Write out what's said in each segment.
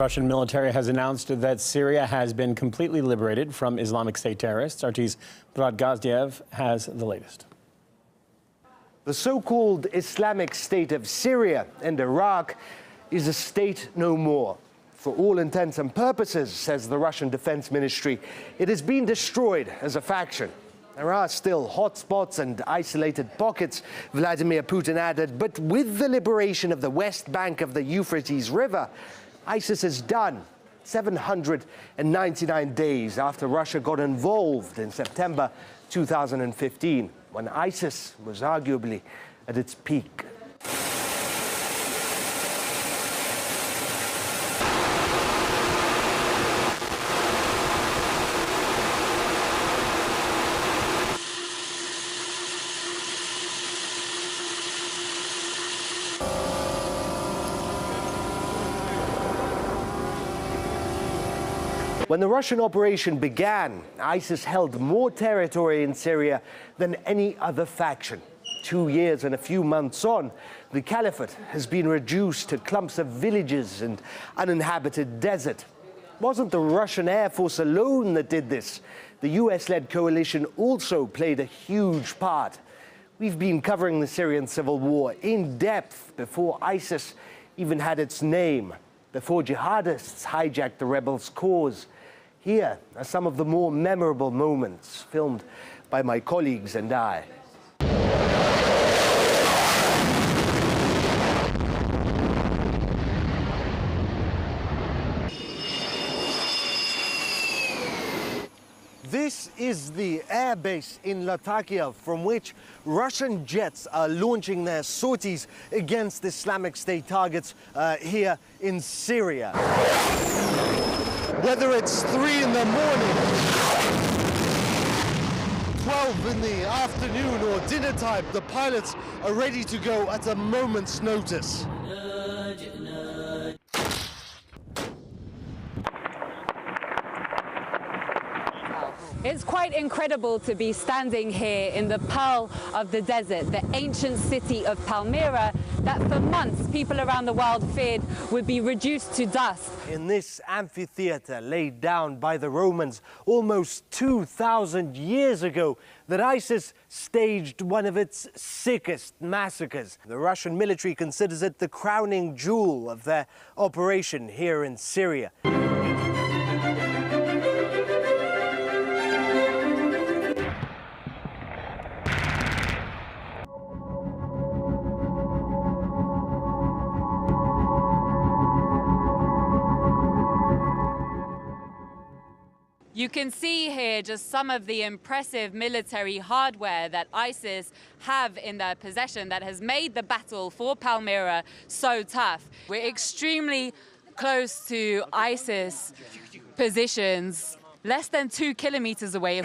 Russian military has announced that Syria has been completely liberated from Islamic State terrorists. RT's Brad Gazdiev has the latest. The so-called Islamic State of Syria and Iraq is a state no more. For all intents and purposes, says the Russian Defense Ministry, it has been destroyed as a faction. There are still hotspots and isolated pockets, Vladimir Putin added, but with the liberation of the West Bank of the Euphrates River, ISIS is done 799 days after Russia got involved in September 2015, when ISIS was arguably at its peak. When the Russian operation began, ISIS held more territory in Syria than any other faction. 2 years and a few months on, the caliphate has been reduced to clumps of villages and uninhabited desert. It wasn't the Russian Air Force alone that did this. The US-led coalition also played a huge part. We've been covering the Syrian civil war in depth before ISIS even had its name, before jihadists hijacked the rebels' cause. Here are some of the more memorable moments filmed by my colleagues and I. This is the airbase in Latakia from which Russian jets are launching their sorties against Islamic State targets here in Syria. Whether it's 3 in the morning, 12 in the afternoon or dinner time, the pilots are ready to go at a moment's notice. It's quite incredible to be standing here in the pearl of the desert, the ancient city of Palmyra, that for months people around the world feared would be reduced to dust. In this amphitheater laid down by the Romans almost 2,000 years ago, that ISIS staged one of its sickest massacres. The Russian military considers it the crowning jewel of their operation here in Syria. You can see here just some of the impressive military hardware that ISIS have in their possession that has made the battle for Palmyra so tough. We're extremely close to ISIS positions, less than 2 kilometers away.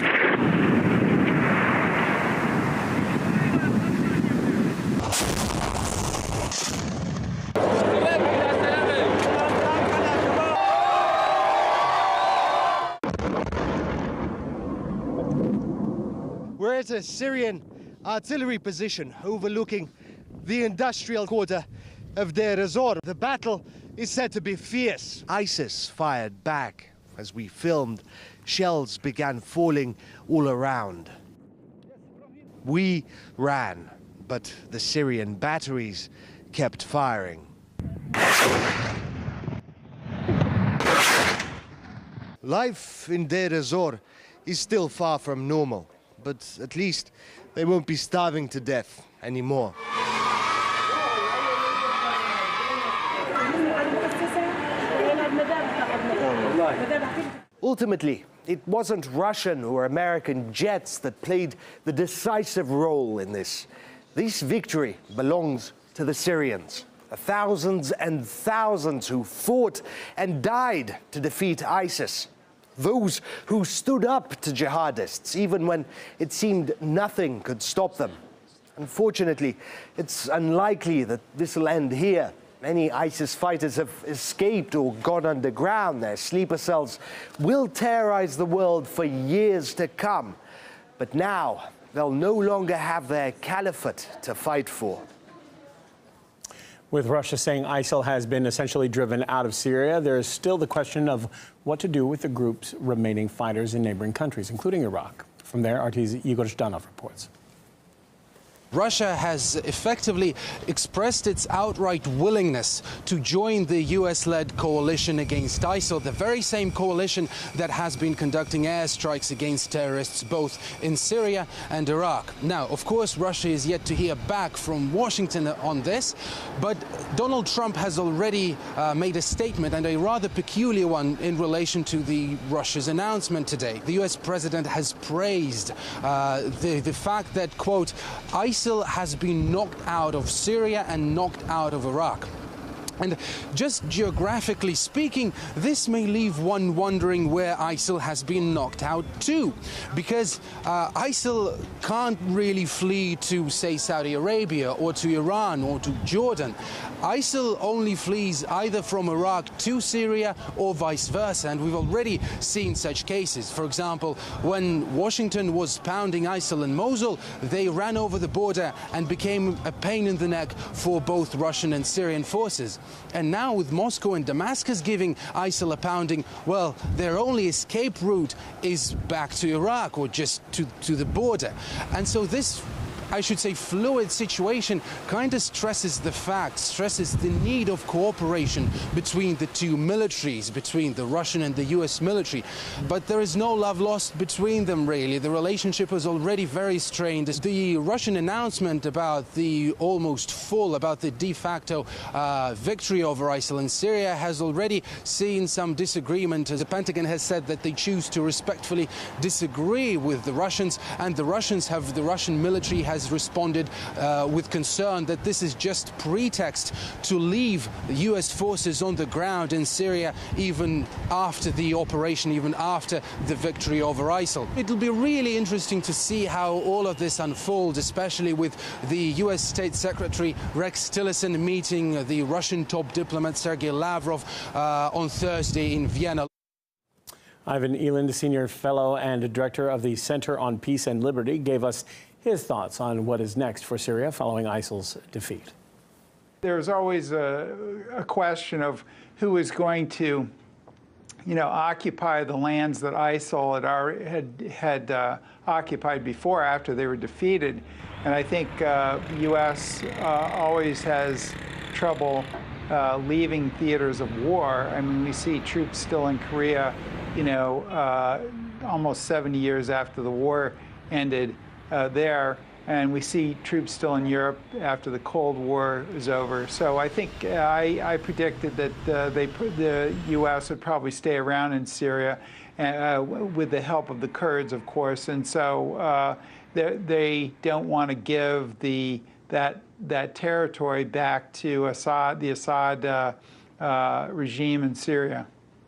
We're at a Syrian artillery position overlooking the industrial quarter of Deir ez-Zor. The battle is said to be fierce. ISIS fired back. As we filmed, shells began falling all around. We ran, but the Syrian batteries kept firing. Life in Deir ez-Zor is still far from normal, but at least they won't be starving to death anymore. Ultimately, it wasn't Russian or American jets that played the decisive role in this. This victory belongs to the Syrians, the thousands and thousands who fought and died to defeat ISIS. Those who stood up to jihadists, even when it seemed nothing could stop them. Unfortunately, it's unlikely that this will end here. Many ISIS fighters have escaped or gone underground. Their sleeper cells will terrorize the world for years to come. But now, they'll no longer have their caliphate to fight for. With Russia saying ISIL has been essentially driven out of Syria, there is still the question of what to do with the group's remaining fighters in neighboring countries, including Iraq. From there, RT's Igor Zhdanov reports. Russia has effectively expressed its outright willingness to join the US-led coalition against ISIL, the very same coalition that has been conducting airstrikes against terrorists both in Syria and Iraq. Now, of course, Russia is yet to hear back from Washington on this, but Donald Trump has already made a statement, and a rather peculiar one, in relation to Russia's announcement today. The US president has praised the fact that, quote, ISIL has been knocked out of Syria and knocked out of Iraq. And just geographically speaking, this may leave one wondering where ISIL has been knocked out to, because ISIL can't really flee to, say, Saudi Arabia or to Iran or to Jordan. ISIL only flees either from Iraq to Syria or vice versa, and we've already seen such cases. For example, when Washington was pounding ISIL in Mosul, they ran over the border and became a pain in the neck for both Russian and Syrian forces. And now with Moscow and Damascus giving ISIL a pounding, well, their only escape route is back to Iraq or just to the border. And so this, I should say, fluid situation kind of stresses the need of cooperation between the two militaries, between the Russian and the US military. But there is no love lost between them, really. The relationship is already very strained. The Russian announcement about the de facto victory over ISIL in Syria has already seen some disagreement. The Pentagon has said that they choose to respectfully disagree with the Russians, and the Russian military has responded with concern that this is just pretext to leave the US forces on the ground in Syria even after the operation, even after the victory over ISIL. It'll be really interesting to see how all of this unfolds, especially with the US State Secretary Rex Tillerson meeting the Russian top diplomat Sergei Lavrov on Thursday in Vienna. Ivan Eland, Senior Fellow and Director of the Center on Peace and Liberty, gave us his thoughts on what is next for Syria following ISIL's defeat. There's always a question of who is going to, occupy the lands that ISIL had occupied before, after they were defeated. And I think the U.S. always has trouble leaving theaters of war. I mean, we see troops still in Korea, almost 70 years after the war ended there. And we see troops still in Europe after the Cold War is over. So I think I predicted that the U.S. would probably stay around in Syria with the help of the Kurds, of course. And so they don't want to give that territory back to the Assad regime in Syria.